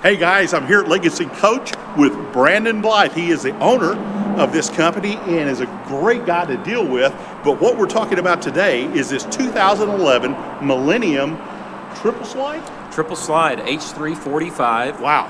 Hey guys, I'm here at Legacy Coach with Brandon Blythe. He is the owner of this company and is a great guy to deal with. But what we're talking about today is this 2011 Millennium Triple Slide? Triple Slide H345. Wow.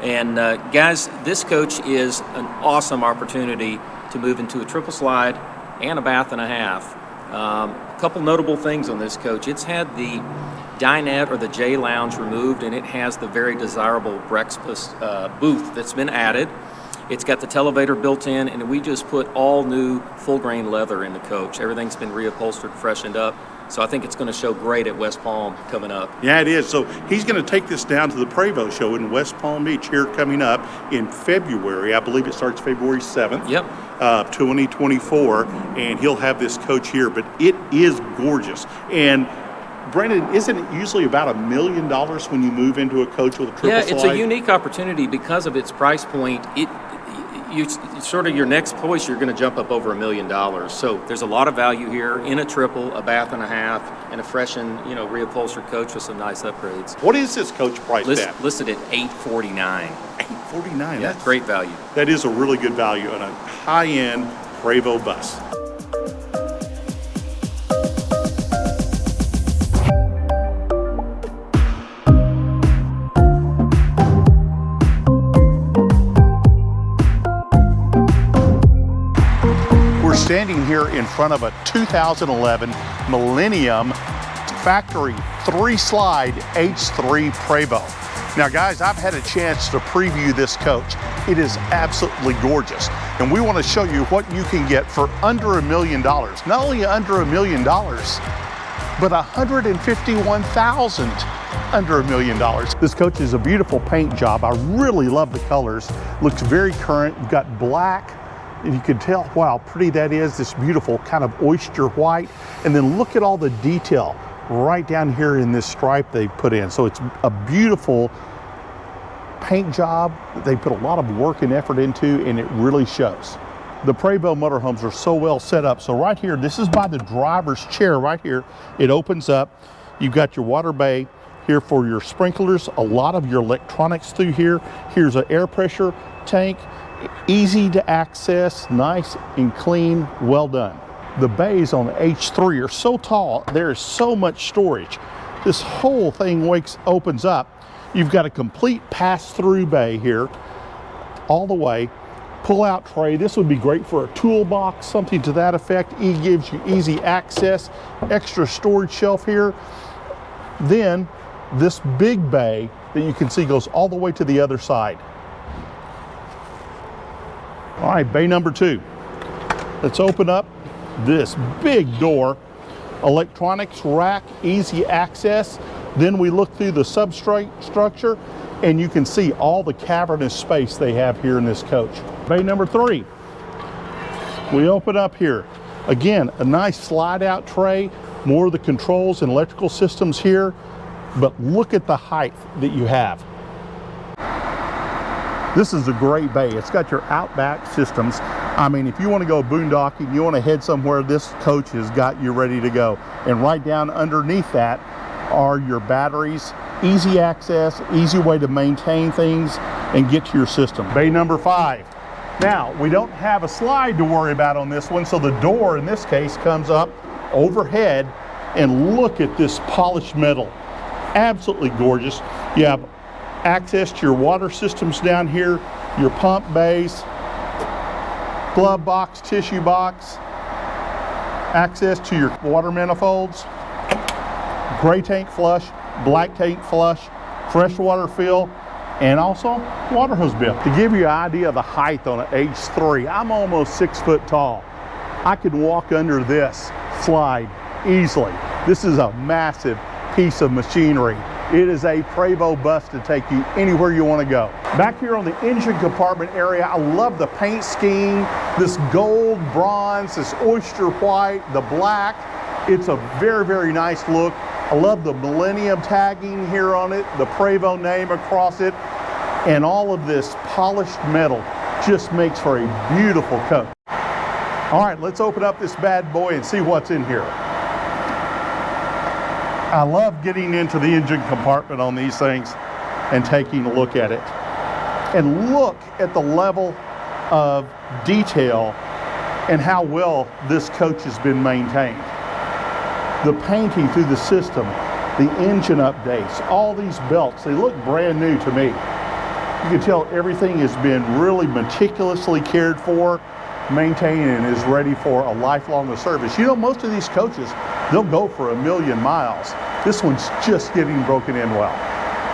And guys, this coach is an awesome opportunity to move into a triple slide and a bath and a half. A couple notable things on this coach. It's had the dinette or the J lounge removed, and it has the very desirable breakfast booth that's been added. It's got the televator built in, and we just put all new full grain leather in the coach. Everything's been reupholstered, freshened up. So I think it's going to show great at West Palm coming up. Yeah, it is. So he's going to take this down to the Prevost show in West Palm Beach here coming up in February. I believe it starts February 7th. Yep. 2024, and he'll have this coach here, but it is gorgeous. And Brandon, isn't it usually about $1 million when you move into a coach with a triple slide? Yeah, it's a unique opportunity because of its price point. Your next choice, you're going to jump up over $1 million. So there's a lot of value here in a triple, a bath and a half, and a freshened, reupholstered coach with some nice upgrades. What is this coach priced at? Listed at $849. $849. Yeah, That's great value. That is a really good value on a high-end Prevost bus. Standing here in front of a 2011 Millennium Factory 3-slide H3 Prevost. Now guys, I've had a chance to preview this coach. It is absolutely gorgeous. And we want to show you what you can get for under $1 million. Not only under $1 million, but $151,000 under $1 million. This coach is a beautiful paint job. I really love the colors. Looks very current. You've got black. And you can tell how pretty that is, this beautiful kind of oyster white. And then look at all the detail right down here in this stripe they put in. So it's a beautiful paint job that they put a lot of work and effort into, and it really shows. The Prevost motorhomes are so well set up. So right here, this is by the driver's chair right here. It opens up. You've got your water bay here for your sprinklers, a lot of your electronics through here. Here's an air pressure tank. Easy to access, nice and clean, well done. The bays on the H3 are so tall, there is so much storage. This whole thing opens up. You've got a complete pass-through bay here, all the way. Pull-out tray, this would be great for a toolbox, something to that effect. It gives you easy access, extra storage shelf here. Then this big bay that you can see goes all the way to the other side. All right, bay number 2. Let's open up this big door. Electronics rack, easy access. Then we look through the substrate structure, and you can see all the cavernous space they have here in this coach. Bay number 3. We open up here. Again, a nice slide out tray, more of the controls and electrical systems here, but look at the height that you have. This is a great bay. It's got your outback systems. I mean, if you want to go boondocking, you want to head somewhere, this coach has got you ready to go. And right down underneath that are your batteries. Easy access, easy way to maintain things and get to your system. Bay number 5. Now, we don't have a slide to worry about on this one, so the door in this case comes up overhead, and look at this polished metal. Absolutely gorgeous. You have access to your water systems down here, your pump bays, glove box, tissue box, access to your water manifolds, gray tank flush, black tank flush, freshwater fill, and also water hose bill. To give you an idea of the height on an H3, I'm almost 6 foot tall. I could walk under this slide easily. This is a massive piece of machinery. It is a Prevost bus to take you anywhere you want to go. Back here on the engine compartment area, I love the paint scheme, this gold, bronze, this oyster white, the black. It's a very, very nice look. I love the Millennium tagging here on it, the Prevost name across it, and all of this polished metal just makes for a beautiful coach. All right, let's open up this bad boy and see what's in here. I love getting into the engine compartment on these things. and taking a look at it. And look at the level of detail and how well this coach has been maintained. The painting through the system, the engine updates, all these belts, they look brand new to me. You can tell everything has been really meticulously cared for, maintained, and is ready for a lifelong service. You know, most of these coaches, they'll go for 1,000,000 miles. This one's just getting broken in well.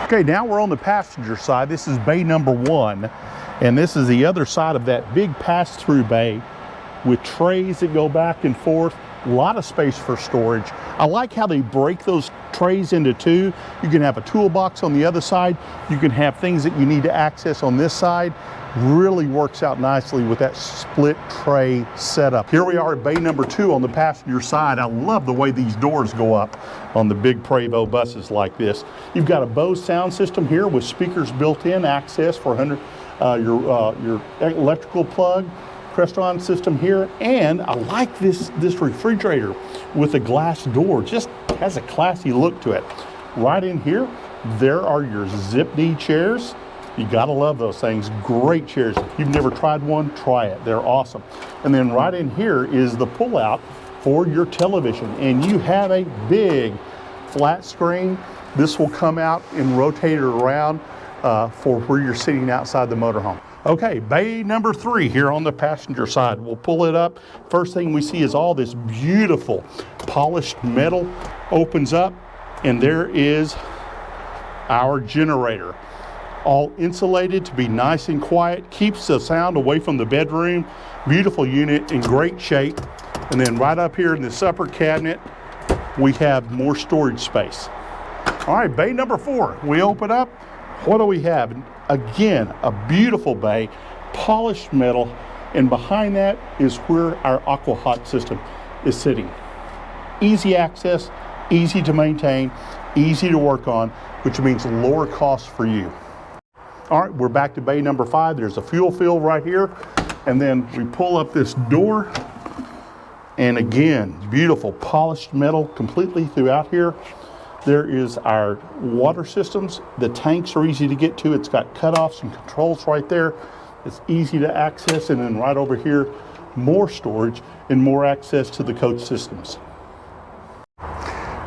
Okay, now we're on the passenger side. This is bay number 1, and this is the other side of that big pass-through bay with trays that go back and forth. A lot of space for storage. I like how they break those trays into 2. You can have a toolbox on the other side. You can have things that you need to access on this side. Really works out nicely with that split tray setup. Here we are at bay number 2 on the passenger side. I love the way these doors go up on the big Prevost buses like this. You've got a Bose sound system here with speakers built in, access for your electrical plug. Crestron system here, and I like this refrigerator with a glass door. Just has a classy look to it. Right in here, there are your zip knee chairs. You gotta love those things. Great chairs. If you've never tried one, try it. They're awesome. And then right in here is the pull-out for your television, and you have a big flat screen. This will come out and rotate it around for where you're sitting outside the motorhome. Okay, bay number 3 here on the passenger side. We'll pull it up. First thing we see is all this beautiful polished metal opens up, and there is our generator. All insulated to be nice and quiet, keeps the sound away from the bedroom. Beautiful unit in great shape. And then right up here in this upper cabinet, we have more storage space. All right, bay number 4, we open up. What do we have? Again, a beautiful bay, polished metal, and behind that is where our aqua hot system is sitting. Easy access, easy to maintain, easy to work on, which means lower cost for you. All right, we're back to bay number 5. There's a fuel fill right here, and then we pull up this door, and again, beautiful polished metal completely throughout here. There is our water systems. The tanks are easy to get to. It's got cutoffs and controls right there. It's easy to access. And then right over here, more storage and more access to the coach systems.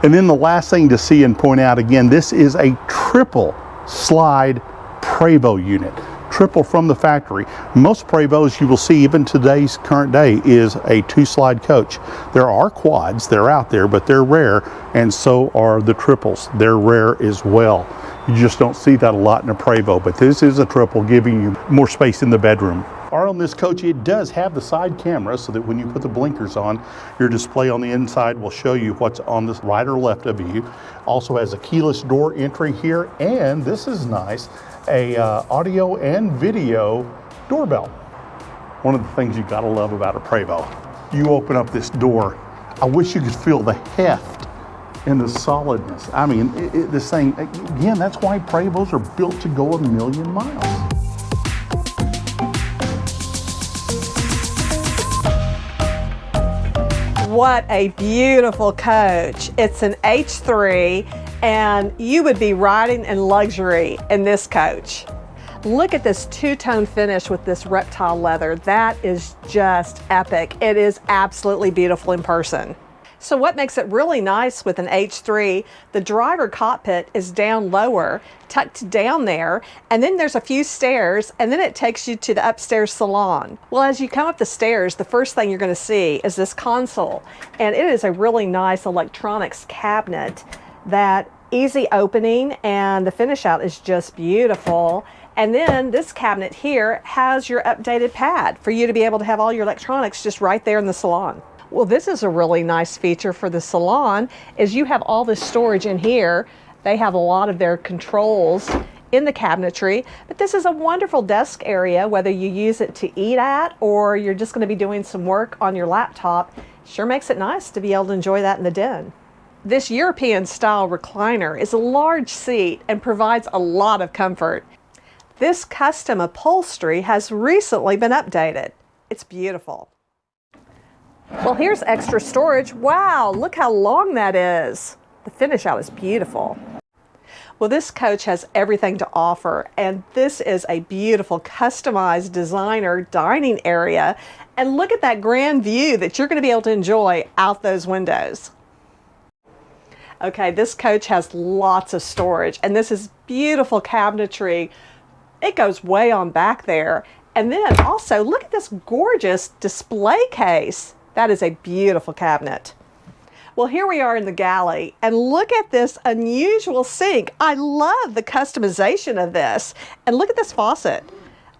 And then the last thing to see and point out again, this is a triple slide Prevost unit. Triple from the factory. Most Prevosts you will see even today's current day is a 2-slide coach. There are quads, they're out there, but they're rare, and so are the triples. They're rare as well. You just don't see that a lot in a Prevost, but this is a triple, giving you more space in the bedroom. Or on this coach, it does have the side camera so that when you put the blinkers on, your display on the inside will show you what's on the right or left of you. Also has a keyless door entry here, and this is nice, a audio and video doorbell. One of the things you gotta love about a Prevost. You open up this door, I wish you could feel the heft and the solidness. I mean, this thing, again, that's why Prevosts are built to go 1,000,000 miles. What a beautiful coach. It's an H3, and you would be riding in luxury in this coach. Look at this 2-tone finish with this reptile leather. That is just epic. It is absolutely beautiful in person. So what makes it really nice with an H3, the driver cockpit is down lower, tucked down there, and then there's a few stairs, and then it takes you to the upstairs salon. Well, as you come up the stairs, the first thing you're going to see is this console, and it is a really nice electronics cabinet that easy opening, and the finish out is just beautiful. And then this cabinet here has your updated pad for you to be able to have all your electronics just right there in the salon. Well, this is a really nice feature for the salon, is you have all this storage in here. They have a lot of their controls in the cabinetry, but this is a wonderful desk area, whether you use it to eat at or you're just going to be doing some work on your laptop. Sure makes it nice to be able to enjoy that in the den. This European style recliner is a large seat and provides a lot of comfort. This custom upholstery has recently been updated. It's beautiful. Well, here's extra storage. Wow, look how long that is. The finish out is beautiful. Well, this coach has everything to offer, and this is a beautiful customized designer dining area. And look at that grand view that you're going to be able to enjoy out those windows. Okay, this coach has lots of storage, and this is beautiful cabinetry. It goes way on back there. And then also look at this gorgeous display case. That is a beautiful cabinet. Well, here we are in the galley, and look at this unusual sink. I love the customization of this. And look at this faucet.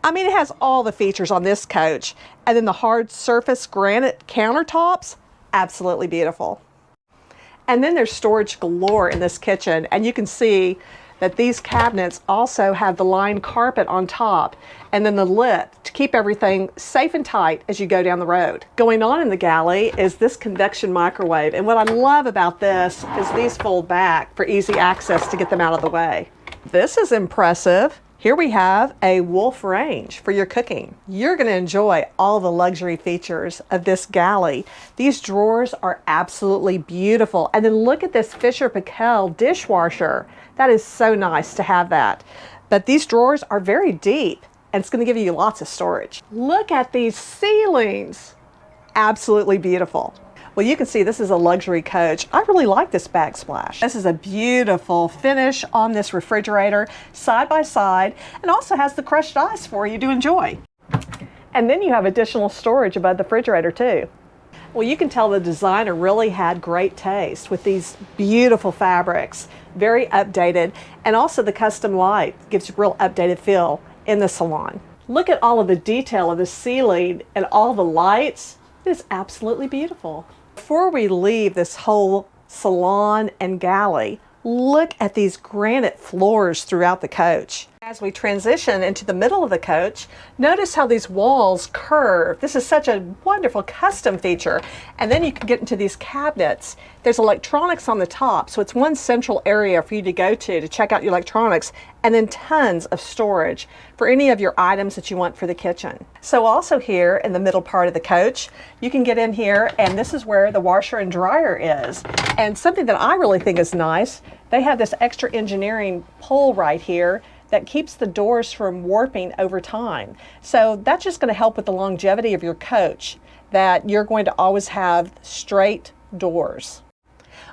I mean, it has all the features on this coach. And then the hard surface granite countertops, absolutely beautiful. And then there's storage galore in this kitchen, and you can see that these cabinets also have the lined carpet on top and then the lid to keep everything safe and tight as you go down the road. Going on in the galley is this convection microwave, and what I love about this is these fold back for easy access to get them out of the way. This is impressive. Here we have a Wolf range for your cooking. You're going to enjoy all the luxury features of this galley. These drawers are absolutely beautiful. And then look at this Fisher-Paykel dishwasher. That is so nice to have that. But these drawers are very deep, and it's going to give you lots of storage. Look at these ceilings. Absolutely beautiful. Well, you can see this is a luxury coach. I really like this backsplash. This is a beautiful finish on this refrigerator, side by side, and also has the crushed ice for you to enjoy. And then you have additional storage above the refrigerator too. Well, you can tell the designer really had great taste with these beautiful fabrics, very updated, and also the custom light gives you a real updated feel in the salon. Look at all of the detail of the ceiling and all the lights. It is absolutely beautiful. Before we leave this whole salon and galley, look at these granite floors throughout the coach. As we transition into the middle of the coach, notice how these walls curve. This is such a wonderful custom feature. And then you can get into these cabinets. There's electronics on the top, so it's one central area for you to go to check out your electronics, and then tons of storage for any of your items that you want for the kitchen. So also here in the middle part of the coach, you can get in here, and this is where the washer and dryer is. And something that I really think is nice, they have this extra engineering pull right here that keeps the doors from warping over time. So that's just going to help with the longevity of your coach, that you're going to always have straight doors.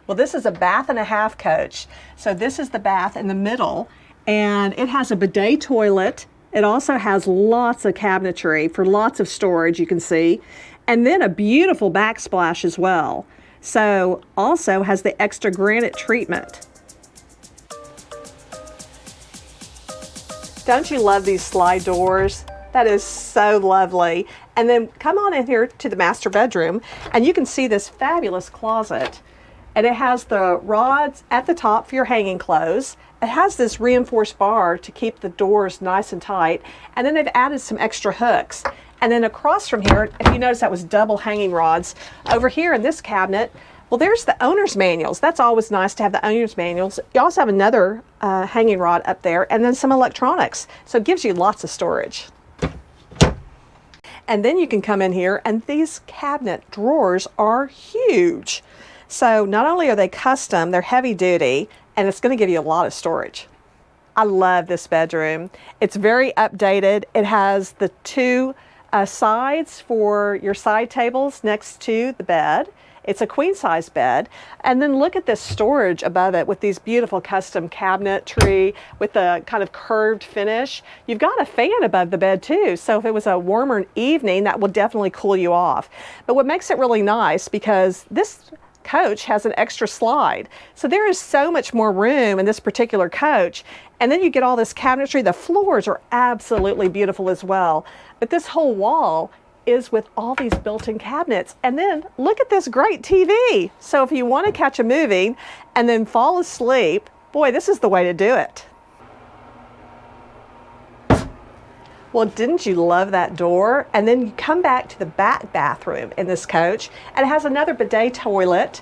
Well, this is a bath and a half coach. So this is the bath in the middle, and it has a bidet toilet. It also has lots of cabinetry for lots of storage, you can see, and then a beautiful backsplash as well. So also has the extra granite treatment. Don't you love these slide doors? That is so lovely. And then come on in here to the master bedroom, and you can see this fabulous closet. And it has the rods at the top for your hanging clothes. It has this reinforced bar to keep the doors nice and tight. And then they've added some extra hooks. And then across from here, if you notice, that was double hanging rods. Over here in this cabinet, well, there's the owner's manuals. That's always nice to have the owner's manuals. You also have another hanging rod up there, and then some electronics. So it gives you lots of storage. And then you can come in here, and these cabinet drawers are huge. So not only are they custom, they're heavy duty, and it's going to give you a lot of storage. I love this bedroom. It's very updated. It has the two sides for your side tables next to the bed. It's a queen size bed. And then look at this storage above it with these beautiful custom cabinetry with the kind of curved finish. You've got a fan above the bed too. So if it was a warmer evening, that will definitely cool you off. But what makes it really nice, because this coach has an extra slide. So there is so much more room in this particular coach. And then you get all this cabinetry. The floors are absolutely beautiful as well. But this whole wall is with all these built-in cabinets. And then look at this great TV. So if you want to catch a movie and then fall asleep, boy, this is the way to do it. Well, didn't you love that door? And then you come back to the back bathroom in this coach, and it has another bidet toilet,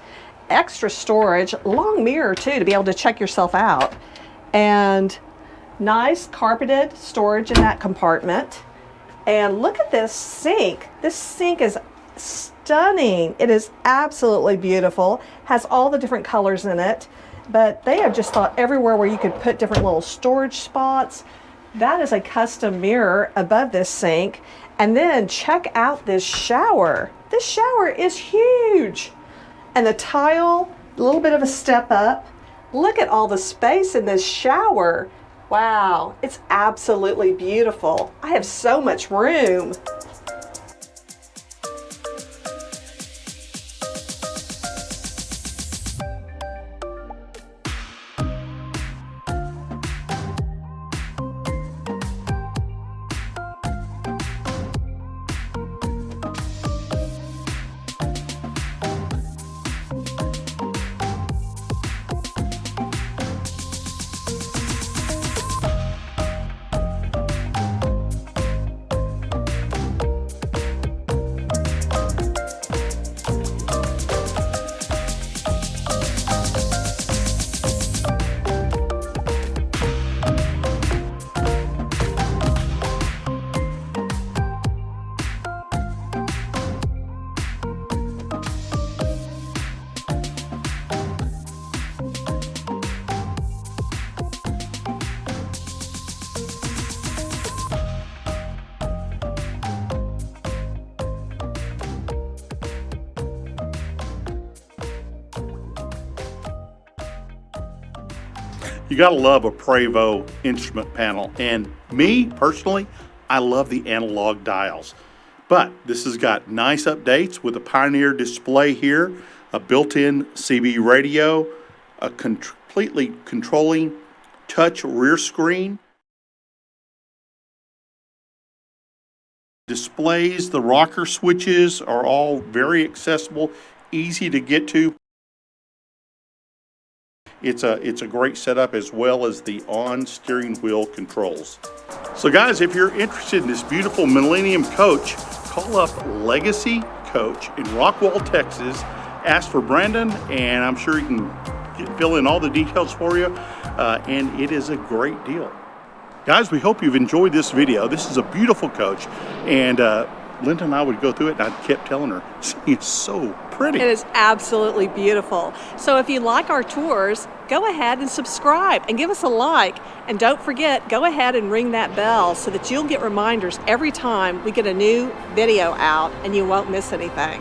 extra storage, long mirror too to be able to check yourself out, and nice carpeted storage in that compartment. And look at this sink. This sink is stunning. It is absolutely beautiful. Has all the different colors in it. but they have just thought everywhere where you could put different little storage spots. That is a custom mirror above this sink. And then check out this shower. This shower is huge. And the tile, a little bit of a step up. Look at all the space in this shower. Wow, it's absolutely beautiful. I have so much room. You gotta love a Prevost instrument panel. And me, personally, I love the analog dials. But this has got nice updates with a Pioneer display here, a built-in CB radio, a completely controlling touch rear screen. Displays, the rocker switches are all very accessible, easy to get to. It's a great setup, as well as the on steering wheel controls. So guys, if you're interested in this beautiful Millennium coach, call up Legacy Coach in Rockwall, Texas. Ask for Brandon, and I'm sure he can fill in all the details for you. And it is a great deal. Guys, we hope you've enjoyed this video. This is a beautiful coach, and Linda and I would go through it, and I kept telling her, it's so pretty. It is absolutely beautiful. So if you like our tours, go ahead and subscribe and give us a like. And don't forget, go ahead and ring that bell so that you'll get reminders every time we get a new video out and you won't miss anything.